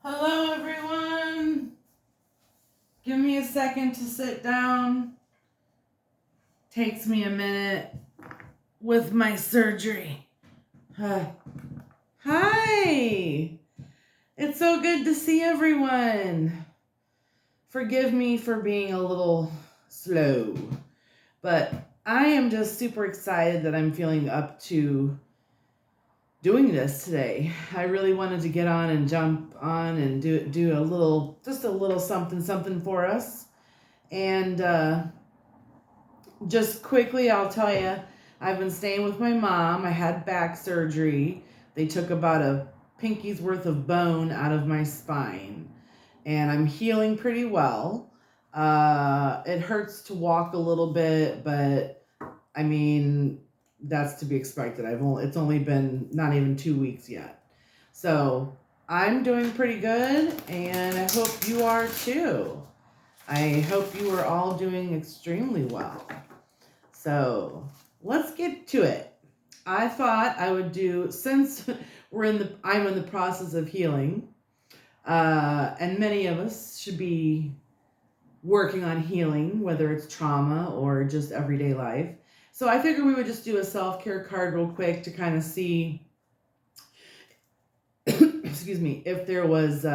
Hello, everyone. Give me a second to sit down. Takes me a minute with my surgery. Hi. It's so good to see everyone. Forgive me for being a little slow, but I am just super excited that I'm feeling up to doing this today. I really wanted to get on and jump on and do a little something for us. And just quickly, I'll tell you, I've been staying with my mom. I had back surgery. They took about a pinky's worth of bone out of my spine, and I'm healing pretty well. It hurts to walk a little bit, but I mean, that's to be expected. It's only been not even 2 weeks yet. So I'm doing pretty good, and I hope you are too. I hope you are all doing extremely well. So let's get to it. I thought I would do, since I'm in the process of healing, and many of us should be working on healing, whether it's trauma or just everyday life. So I figured we would just do a self-care card real quick to kind of see, excuse me, if there was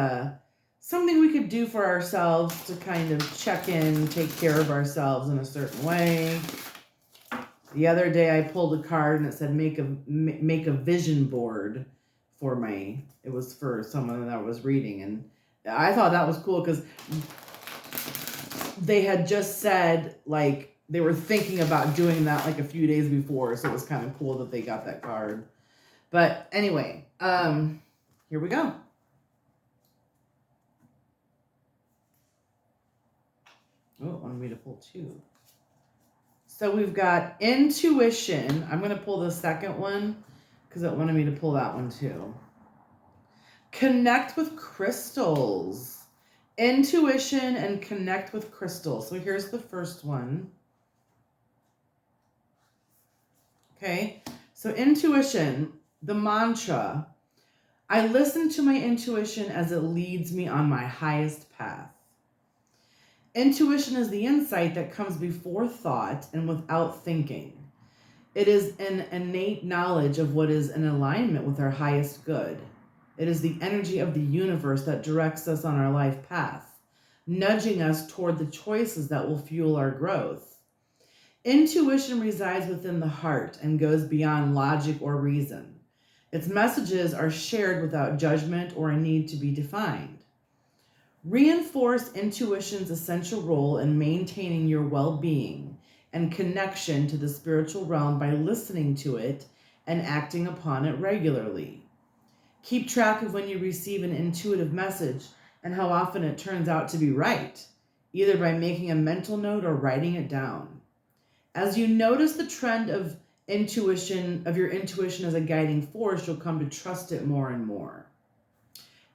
something we could do for ourselves to kind of check in, take care of ourselves in a certain way. The other day I pulled a card and it said make a vision board for my, it was for someone that I was reading, and I thought that was cool because they had just said like they were thinking about doing that like a few days before, so it was kind of cool that they got that card. But anyway, here we go. Oh, it wanted me to pull two. So we've got intuition. I'm going to pull the second one because it wanted me to pull that one too. Connect with crystals. Intuition and connect with crystals. So here's the first one. Okay, so intuition, the mantra. I listen to my intuition as it leads me on my highest path. Intuition is the insight that comes before thought and without thinking. It is an innate knowledge of what is in alignment with our highest good. It is the energy of the universe that directs us on our life path, nudging us toward the choices that will fuel our growth. Intuition resides within the heart and goes beyond logic or reason. Its messages are shared without judgment or a need to be defined. Reinforce intuition's essential role in maintaining your well-being and connection to the spiritual realm by listening to it and acting upon it regularly. Keep track of when you receive an intuitive message and how often it turns out to be right, either by making a mental note or writing it down. As you notice the trend of your intuition as a guiding force, you'll come to trust it more and more.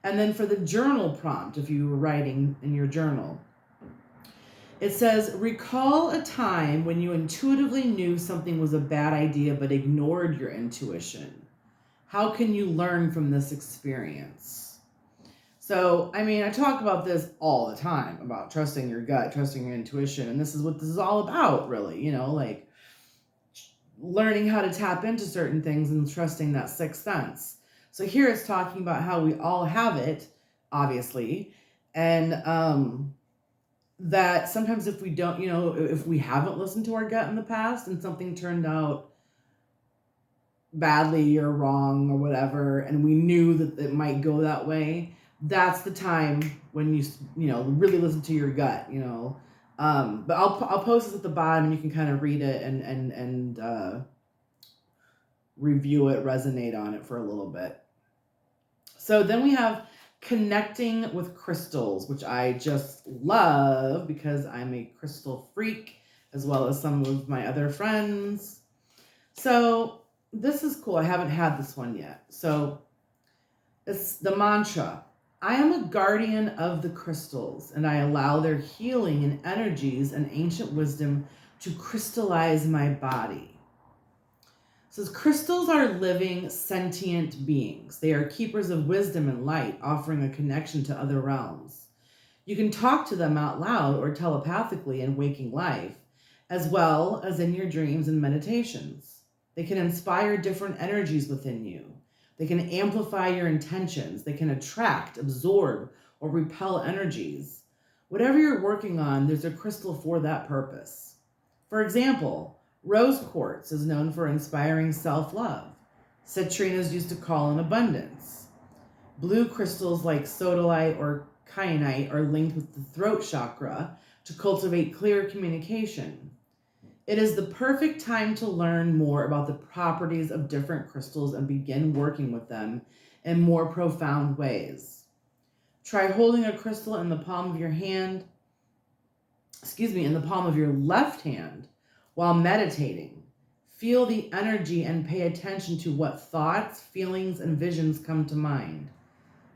And then for the journal prompt, if you were writing in your journal, it says, recall a time when you intuitively knew something was a bad idea but ignored your intuition. How can you learn from this experience? So, I mean, I talk about this all the time, about trusting your gut, trusting your intuition. And this is what this is all about, really, like learning how to tap into certain things and trusting that sixth sense. So here it's talking about how we all have it, obviously, and that sometimes if we don't, if we haven't listened to our gut in the past and something turned out badly or wrong or whatever, and we knew that it might go that way, that's the time when you really listen to your gut, But I'll post this at the bottom and you can kind of read it and review it, resonate on it for a little bit. So then we have connecting with crystals, which I just love because I'm a crystal freak, as well as some of my other friends. So this is cool. I haven't had this one yet. So it's the mantra. I am a guardian of the crystals, and I allow their healing and energies and ancient wisdom to crystallize my body. says crystals are living, sentient beings. They are keepers of wisdom and light, offering a connection to other realms. You can talk to them out loud or telepathically in waking life, as well as in your dreams and meditations. They can inspire different energies within you. They can amplify your intentions. They can attract, absorb, or repel energies. Whatever you're working on, there's a crystal for that purpose. For example, rose quartz is known for inspiring self-love. Citrine is used to call in abundance. Blue crystals like sodalite or kyanite are linked with the throat chakra to cultivate clear communication. It is the perfect time to learn more about the properties of different crystals and begin working with them in more profound ways. Try holding a crystal in the palm of your hand, in the palm of your left hand while meditating. Feel the energy and pay attention to what thoughts, feelings, and visions come to mind.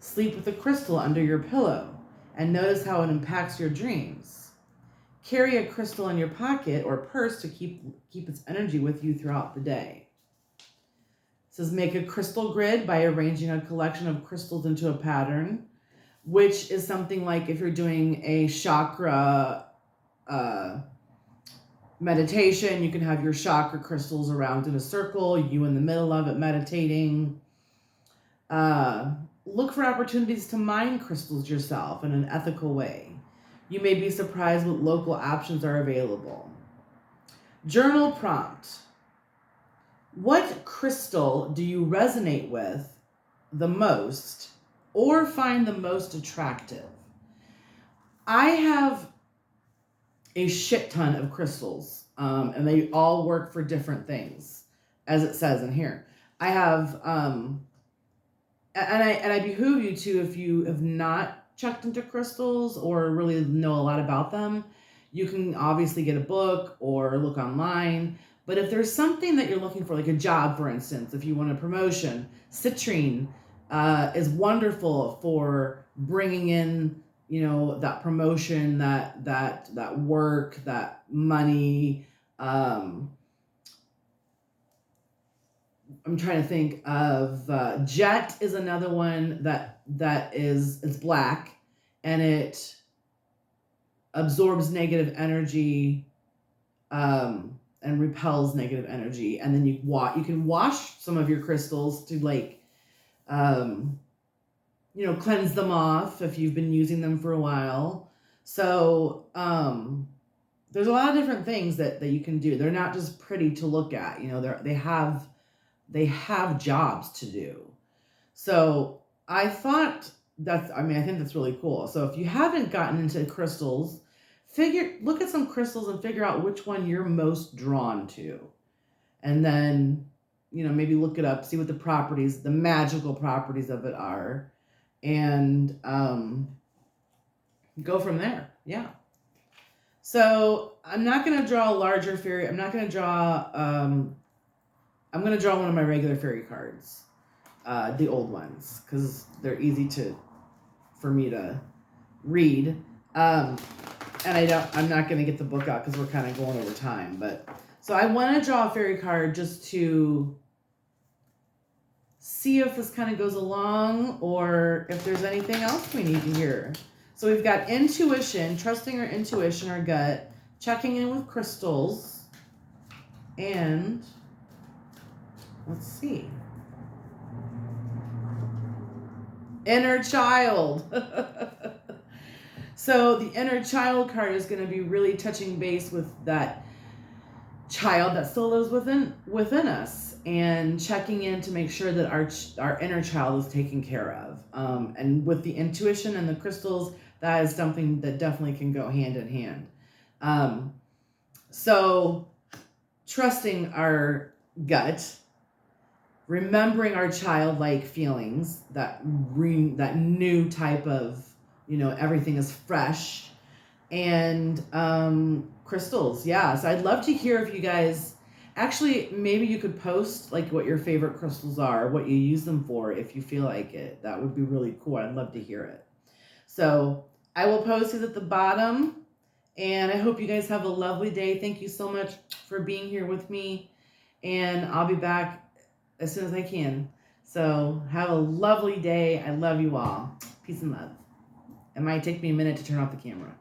Sleep with a crystal under your pillow and notice how it impacts your dreams. Carry a crystal in your pocket or purse to keep its energy with you throughout the day. It says make a crystal grid by arranging a collection of crystals into a pattern, which is something like if you're doing a chakra meditation, you can have your chakra crystals around in a circle, you in the middle of it meditating. Look for opportunities to mine crystals yourself in an ethical way. You may be surprised what local options are available. Journal prompt. What crystal do you resonate with the most or find the most attractive? I have a shit ton of crystals, and they all work for different things, as it says in here. I have, and I behoove you to, if you have not checked into crystals or really know a lot about them, you can obviously get a book or look online. But if there's something that you're looking for, like a job, for instance, if you want a promotion, citrine is wonderful for bringing in, that promotion, that work, that money. I'm trying to think of jet is another one that is black, and it absorbs negative energy and repels negative energy. And then you can wash some of your crystals to cleanse them off if you've been using them for a while. So there's a lot of different things that you can do. They're not just pretty to look at. They have jobs to do. So I think that's really cool. So if you haven't gotten into crystals, look at some crystals and figure out which one you're most drawn to. And then, maybe look it up, see what the magical properties of it are, and go from there. Yeah. So I'm not going to draw a larger fairy. I'm going to draw one of my regular fairy cards, the old ones, because they're easy for me to read. And I'm not going to get the book out because we're kind of going over time. But so I want to draw a fairy card just to see if this kind of goes along or if there's anything else we need to hear. So we've got intuition, trusting our intuition, our gut, checking in with crystals, and let's see. Inner child. So the inner child card is going to be really touching base with that child that still lives within us, and checking in to make sure that our inner child is taken care of. And with the intuition and the crystals, that is something that definitely can go hand in hand. So trusting our gut, remembering our childlike feelings, that new type of, everything is fresh, and crystals. Yeah. So I'd love to hear if you guys, actually, maybe you could post like what your favorite crystals are, what you use them for, if you feel like it. That would be really cool. I'd love to hear it. So I will post it at the bottom, and I hope you guys have a lovely day. Thank you so much for being here with me. And I'll be back as soon as I can. So have a lovely day. I love you all. Peace and love. It might take me a minute to turn off the camera.